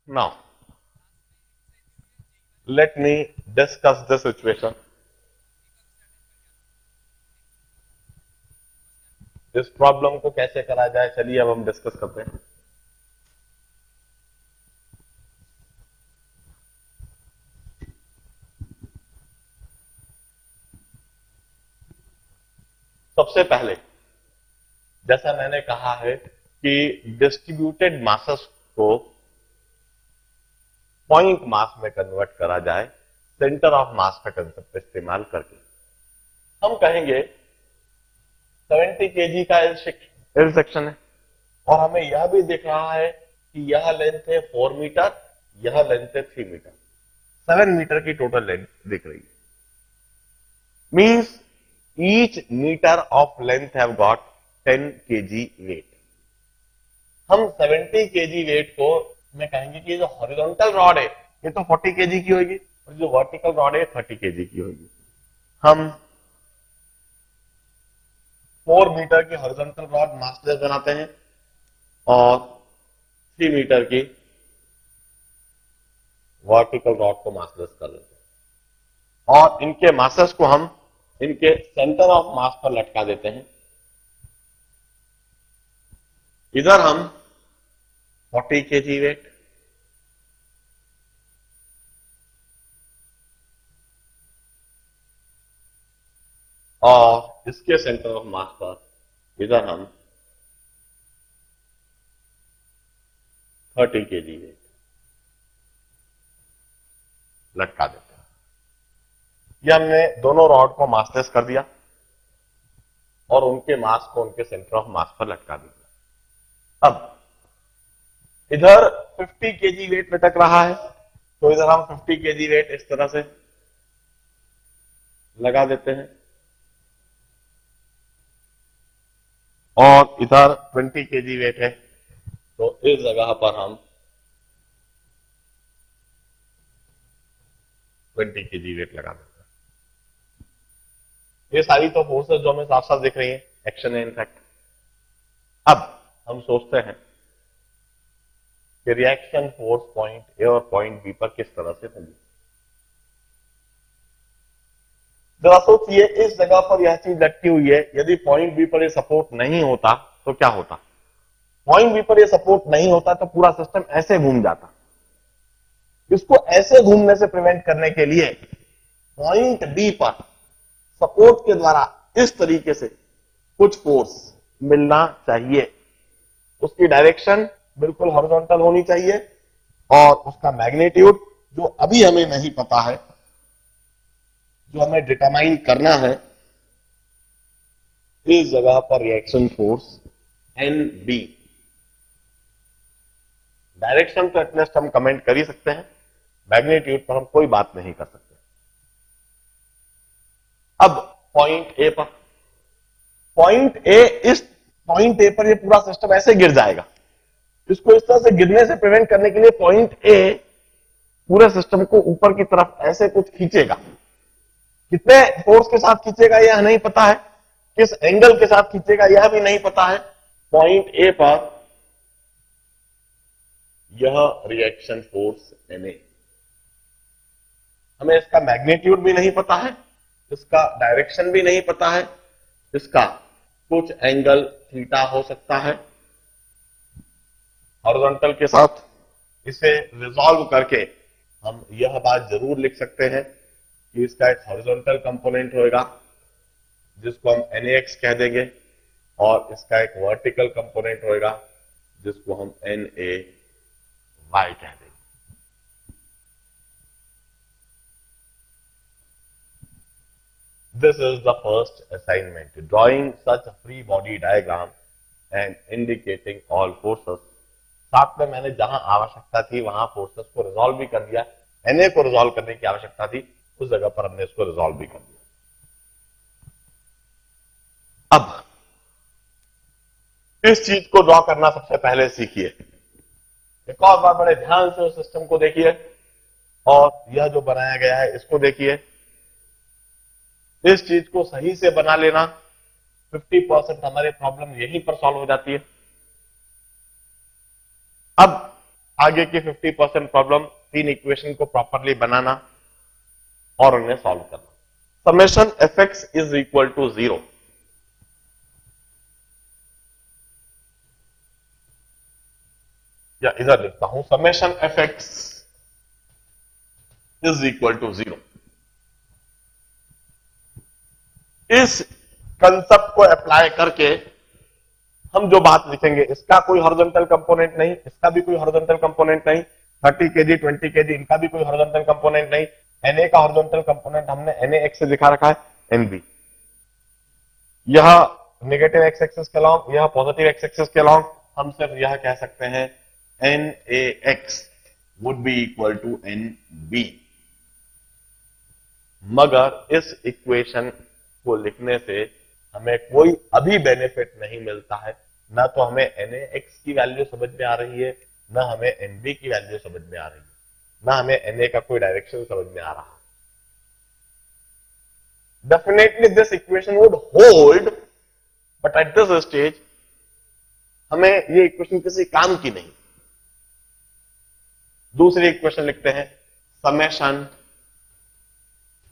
Now, let me discuss the situation. इस problem को कैसे करा जाए, चलिए अब हम डिस्कस करते हैं। सबसे पहले जैसा मैंने कहा है कि डिस्ट्रीब्यूटेड मासेस को पॉइंट मास में कन्वर्ट करा जाए सेंटर ऑफ मास का कंसेप्ट इस्तेमाल करके। हम कहेंगे 70 केजी का एल सेक्शन है और हमें यह भी दिख रहा है कि यह लेंथ है 4 मीटर, यह लेंथ है 3 मीटर, 7 मीटर की टोटल लेंथ दिख रही है। Means each meter of length have got 10 KG weight. हम 70 केजी वेट को में कहेंगे कि जो हॉरिजॉन्टल रॉड है ये तो 40 केजी की होगी और जो वर्टिकल रॉड है 30 केजी की होगी। हम 4 मीटर की हॉरिजॉन्टल रॉड मासलेस बनाते हैं और 3 मीटर की वर्टिकल रॉड को मासलेस कर लेते हैं और इनके मासेस को हम इनके सेंटर ऑफ मास पर लटका देते हैं। इधर हम 40 केजी वेट और इसके सेंटर ऑफ मास पर इधर हम 30 केजी वेट लटका देते हैं। ये हमने दोनों रॉड को मासलेस कर दिया और उनके मास को उनके सेंटर ऑफ मास पर लटका दिया। अब इधर 50 केजी वेट लटक रहा है तो इधर हम 50 केजी वेट इस तरह से लगा देते हैं और इधर 20 केजी वेट है तो इस जगह पर हम 20 केजी वेट लगा देते हैं। ये सारी तो फोर्सेस जो हमें साफ साफ दिख रही हैं, एक्शन है इनफैक्ट। अब हम सोचते हैं कि रिएक्शन फोर्स पॉइंट ए और पॉइंट बी पर किस तरह से होगी। जरा सोचिए, इस जगह पर यह चीज लटकी हुई है, यदि पॉइंट बी पर यह सपोर्ट नहीं होता तो क्या होता? पॉइंट बी पर यह सपोर्ट नहीं होता तो पूरा सिस्टम ऐसे घूम जाता। इसको ऐसे घूमने से प्रिवेंट करने के लिए पॉइंट बी पर सपोर्ट के द्वारा इस तरीके से कुछ फोर्स मिलना चाहिए। उसकी डायरेक्शन बिल्कुल हॉरिजॉन्टल होनी चाहिए और उसका मैग्नीट्यूड जो अभी हमें नहीं पता है, जो हमें डिटरमाइन करना है, इस जगह पर reaction force N B. Direction तो एटलीस्ट हम कमेंट कर ही सकते हैं, मैग्नीट्यूड पर हम कोई बात नहीं कर सकते। अब पॉइंट ए पर, इस पॉइंट ए पर ये पूरा सिस्टम ऐसे गिर जाएगा। इसको इस तरह से गिरने से प्रिवेंट करने के लिए पॉइंट ए पूरे सिस्टम को ऊपर की तरफ ऐसे कुछ खींचेगा। कितने फोर्स के साथ खींचेगा यह नहीं पता है, किस एंगल के साथ खींचेगा यह भी नहीं पता है। पॉइंट ए पर यह रिएक्शन फोर्स एन ए, हमें इसका मैग्नीट्यूड भी नहीं पता है, इसका डायरेक्शन भी नहीं पता है, इसका कुछ एंगल थीटा हो सकता है। हॉरिजॉन्टल के साथ इसे रिजॉल्व करके हम यह बात जरूर लिख सकते हैं कि इसका एक हॉरिजॉन्टल कंपोनेंट होगा जिसको हम NAX कह देंगे और इसका एक वर्टिकल कंपोनेंट होगा जिसको हम NAY कह देंगे। This is the first assignment, drawing such a free body diagram and indicating all forces। साथ में मैंने जहां आवश्यकता थी वहां फोर्सेस को रिजॉल्व भी कर दिया, NA को रिजॉल्व करने की आवश्यकता थी उस जगह पर हमने इसको रिजॉल्व भी कर दिया। अब इस चीज को ड्रॉ करना सबसे पहले सीखिए। एक और बार बड़े ध्यान से उस सिस्टम को देखिए और यह जो बनाया गया है इसको देखिए। इस चीज को सही से बना लेना, 50% हमारी प्रॉब्लम यहीं पर सॉल्व हो जाती है। अब आगे की 50% प्रॉब्लम 3 इक्वेशन को प्रॉपरली बनाना और उन्हें सॉल्व करना। Summation F X is equal to 0, या इधर लिखता हूं summation F X is equal to 0। इस कंसेप्ट को अप्लाई करके हम जो बात लिखेंगे, इसका कोई हॉरिजॉन्टल कंपोनेंट नहीं, इसका भी कोई हॉरिजॉन्टल कंपोनेंट नहीं, 30 केजी 20 केजी इनका भी कोई हॉरिजॉन्टल कंपोनेंट नहीं। Na का हॉरिजॉन्टल कंपोनेंट हमने NaX से दिखा रखा है, NB। यह नेगेटिव एक्स एक्सिस के अलॉन्ग, यह पॉजिटिव एक्स एक्सिस के अलॉन्ग, हम सिर्फ यह कह सकते हैं NaX would be equal to NB। मगर इस इक्वेशन को लिखने से हमें कोई अभी बेनिफिट नहीं मिलता है। ना तो हमें NaX की वैल्यू समझ में आ रही है, ना हमें NB की वैल्यू समझ में आ रही है, ना हमें Na का कोई डायरेक्शन समझ में आ रहा है। Definitely this equation would hold, but at this stage हमें ये इक्वेशन किसी काम की नहीं। दूसरी इक्वेशन लिखते हैं, summation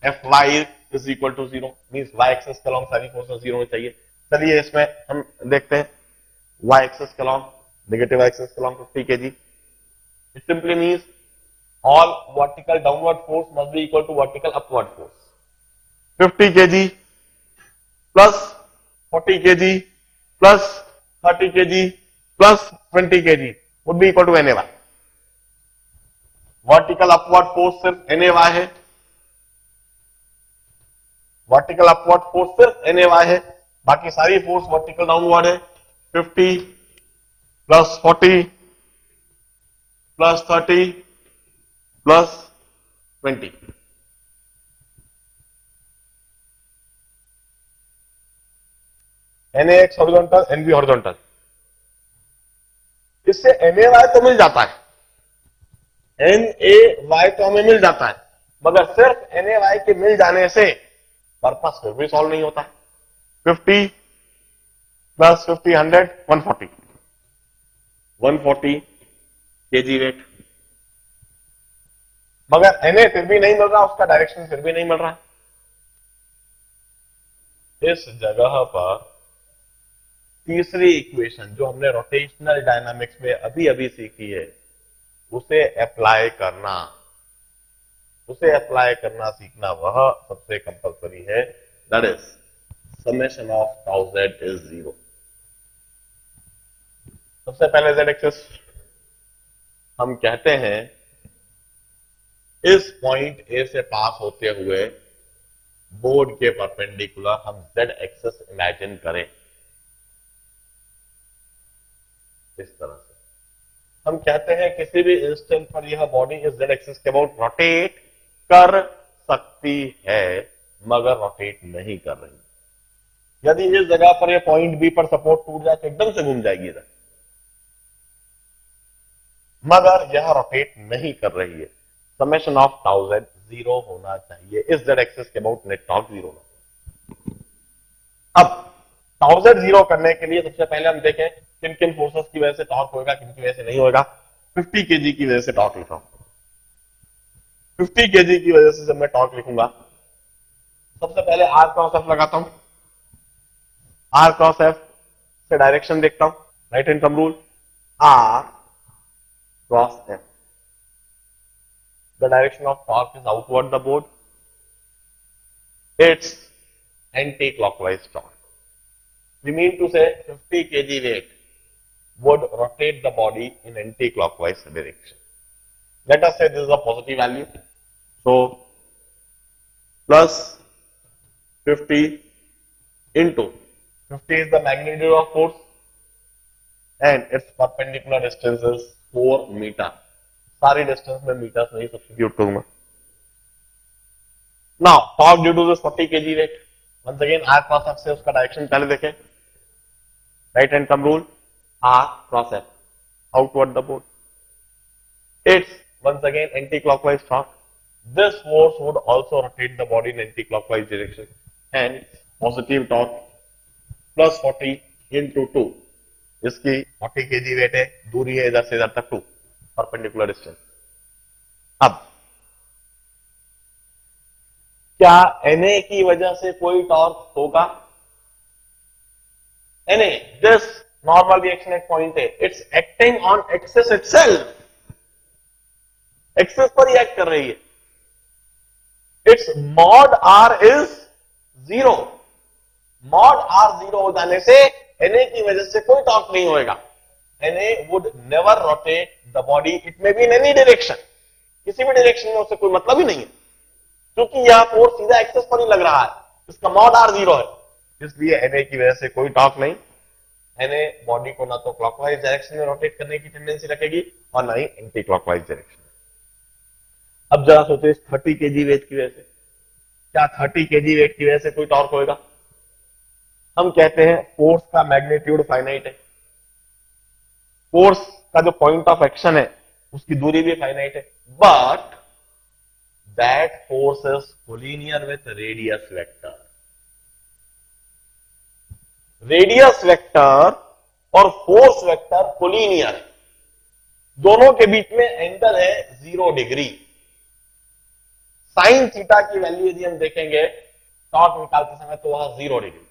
F Y is equal to 0, means Y axis के अलॉन्ग सारी फोर्सेस 0 होनी चाहिए। चलिए इसमें हम देखते हैं, वाई एक्सेस के अलॉन्ग, नेगेटिव एक्सेस के along 50 kg। It simply means all vertical downward force must be equal to vertical upward force. 50 kg plus 40 kg plus 30 kg plus 20 kg would be equal to NaY. Vertical upward force सिर्फ NaY है, vertical upward force सिर्फ NaY है, बाकी सारी force vertical downward है। 50 plus 40 plus 30 plus 20। NaX horizontal, NB horizontal, इससे NaY तो मिल जाता है, NaY तो हमें मिल जाता है, मगर सिर्फ NaY के मिल जाने से पर्पस फिर भी सॉल्व नहीं होता है। 50 प्लस 50 100 140, 140 kg वेट, मगर Na फिर भी नहीं मिल रहा, उसका डायरेक्शन फिर भी नहीं मिल रहा। इस जगह पर तीसरी इक्वेशन जो हमने रोटेशनल डायनामिक्स में अभी अभी सीखी है, उसे अप्लाई सीखना वह सबसे कंपलसरी है। That is summation of tau Z is 0। सबसे पहले जेड एक्सिस हम कहते हैं, इस पॉइंट ए से पास होते हुए बोर्ड के परपेंडिकुलर हम जेड एक्सिस इमेजिन करें। इस तरह से हम कहते हैं किसी भी इंस्टेंट पर यह बॉडी इस जेड एक्सिस के अबाउट रोटेट कर सकती है, मगर रोटेट नहीं कर रही। यदि इस जगह पर यह पॉइंट बी पर सपोर्ट टूट जाए तो एकदम से घूम जाएगी इधर, मगर यह रोटेट नहीं कर रही है। समेशन ऑफ टाउ जेड 0 होना चाहिए, इस जेड एक्सिस के अबाउट नेट टॉर्क 0 होना। अब टाउ जेड 0 करने के लिए सबसे पहले हम देखें किन किन फोर्सेस की वजह से टॉर्क होगा, किन की वजह से नहीं होगा। 50 kg की वजह से टॉर्क लिखा हूं। 50 kg की वजह से जब मैं टॉर्क लिखूंगा, सबसे पहले आर क्रॉस एफ लगाता हूं। आर क्रॉस एफ से डायरेक्शन देखता हूं, right hand thumb rule, R cross F. The direction of torque is outward the board. It's anti-clockwise torque. We mean to say 50 kg weight would rotate the body in anti-clockwise direction. Let us say this is a positive value. So, plus 50 into 50 is the magnitude of force and its perpendicular distance is 4 meter. सारी distance में meters नहीं substitute करूंगा। Now torque due to this 40 kg weight, once again R cross F से उसका direction पहले देखें, right hand thumb rule, R cross F outward the board. It's once again anti clockwise torque. This force would also rotate the body in anti clockwise direction and positive torque plus 40 into 2, इसकी 40 kg wait है, दूरी है इधर से इधर तक 2, perpendicular distance. अब क्या Na की वजह से कोई टॉर्क होगा? Na, this normal reaction at point A, it's acting on axis itself. Axis पर ही एक्ट कर रही है। It's mod R is 0। Mod R 0 हो जाने से Na की वजह से कोई टॉर्क नहीं होएगा। Na would never rotate the body, it may be in any direction, किसी भी डायरेक्शन में उससे कोई मतलब ही नहीं है, क्योंकि यह फोर्स सीधा एक्सेस पर ही लग रहा है, इसका मॉड आर 0 है, इसलिए Na की वजह से कोई टॉर्क नहीं। Na बॉडी को ना तो क्लॉकवाइज डायरेक्शन में रोटेट करने की टेंडेंसी रखेगी और ना ही एंटी क्लॉकवाइज डायरेक्शन। अब जरा सोचे 30 केजी वेट की वजह से, क्या 30 केजी वेट की वजह से कोई टॉर्क होएगा? हम कहते हैं फोर्स का मैग्नीट्यूड फाइनाइट है, फोर्स का जो पॉइंट ऑफ एक्शन है उसकी दूरी भी फाइनाइट है, but that force is collinear with radius vector. Radius vector और फोर्स वेक्टर कोलिनियर है, दोनों के बीच में एंगल है 0 डिग्री। साइन थीटा की वैल्यू यदि हम देखेंगे टॉर्क निकालते समय तो वह 0 डिग्री।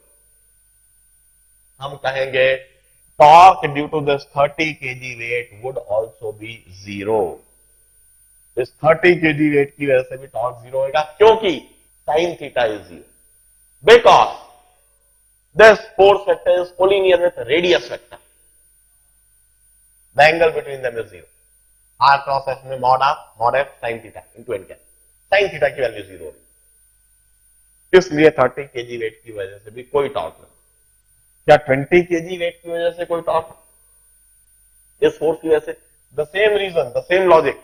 हम कहेंगे torque due to this 30 kg weight would also be 0। इस 30 kg वेट की वजह से भी टॉर्क 0 होगा, क्योंकि sine theta is 0, because this force vector is collinear with radius vector, the angle between them is 0। R cross F में mod F sine theta into n cap, sine theta की value 0 है, इसलिए 30 kg wait की वजह से भी कोई torque नहीं। क्या 20 kg वेट की वजह से कोई टॉर्क? इस फोर्स की वजह से, the same reason, the same logic,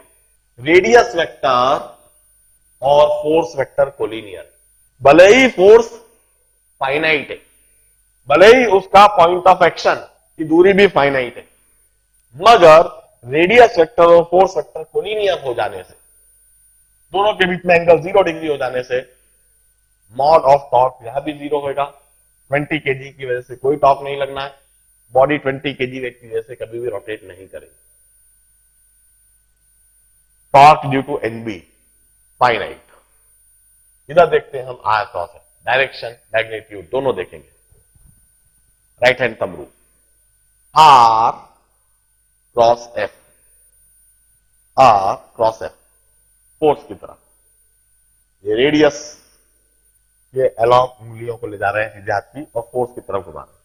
radius vector और फोर्स वेक्टर कोलिनियर। भले ही फोर्स फाइनाइट है, भले ही उसका पॉइंट ऑफ एक्शन की दूरी भी फाइनाइट है, मगर रेडियस वेक्टर और फोर्स वेक्टर कोलिनियर हो जाने से, दोनों के बीच में एंगल 0 डिग्री हो जाने से मॉड ऑफ टॉर्क यहां भी 0 होगा। 20 kg की वजह से कोई टॉर्क नहीं लगना है, बॉडी 20 kg वेट की वजह से कभी भी रोटेट नहीं करेगी। Torque due to N B finite. इधर देखते हैं हम आर क्रॉस है, डायरेक्शन मैग्नीट्यूड दोनों देखेंगे। Right hand thumb rule, R cross F, R cross F force की तरफ, ये रेडियस ये अलॉन्ग उंगलियों को ले जा रहे हैं सीधे हाथ की और फोर्स की तरफ घुमा रहे हैं।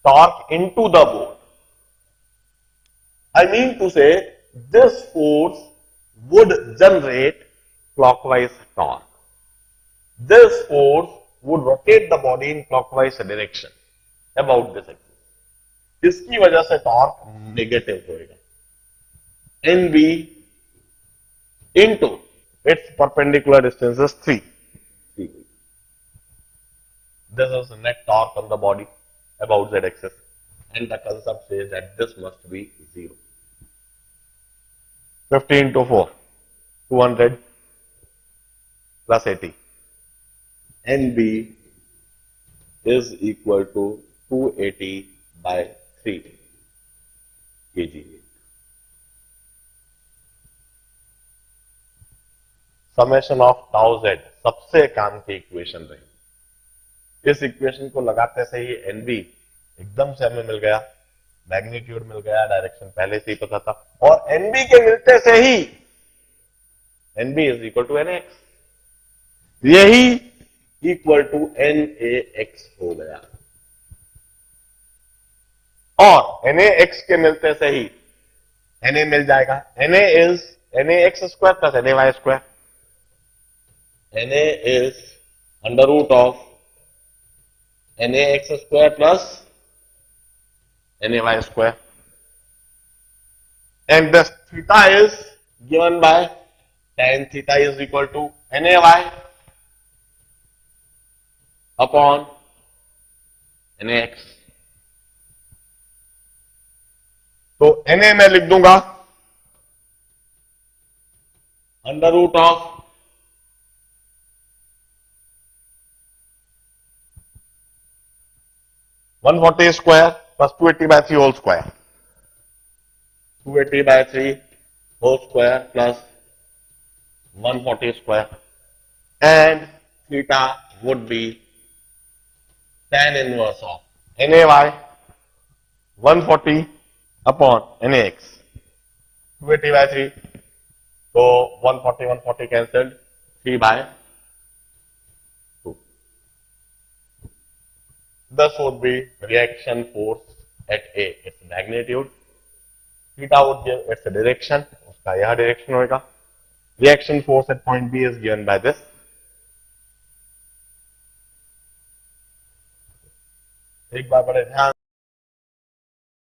Torque into the board, I mean to say this force would generate clockwise torque. This force would rotate the body in clockwise direction about this axis. इसकी वजह से टॉर्क नेगेटिव होएगा। NB into its perpendicular distance is 3. This is net torque on the body about z axis, and the concept says that this must be 0. 50 into 4, 200 plus 80. NB is equal to 280 by 3 kg. Summation of tau z सबसे काम की equation रही। इस equation को लगाते से ही NB एकदम से हमें मिल गया, मैग्नीट्यूड मिल गया, डायरेक्शन पहले से ही पता था, और NB के मिलते से ही NB is equal to NAX, यही इक्वल टू NAX हो गया, और NAX के मिलते से ही Na मिल जाएगा। Na is NAX square plus NAY square, Na is under root of NAX square plus NAY square, and this theta is given by tan theta is equal to NAY upon NAX। तो Na मैं लिख दूंगा under root of 140 square plus 280 by 3 whole square, 280 by 3 whole square plus 140 square, and theta would be tan inverse of NAY 140 upon NAX 280 by 3. So 140 cancelled, 3 by 2. This would be reaction force at A, its magnitude. Theta would give its direction, उसका यह direction होगा. Reaction force at point B is given by this. एक बार बड़े ध्यान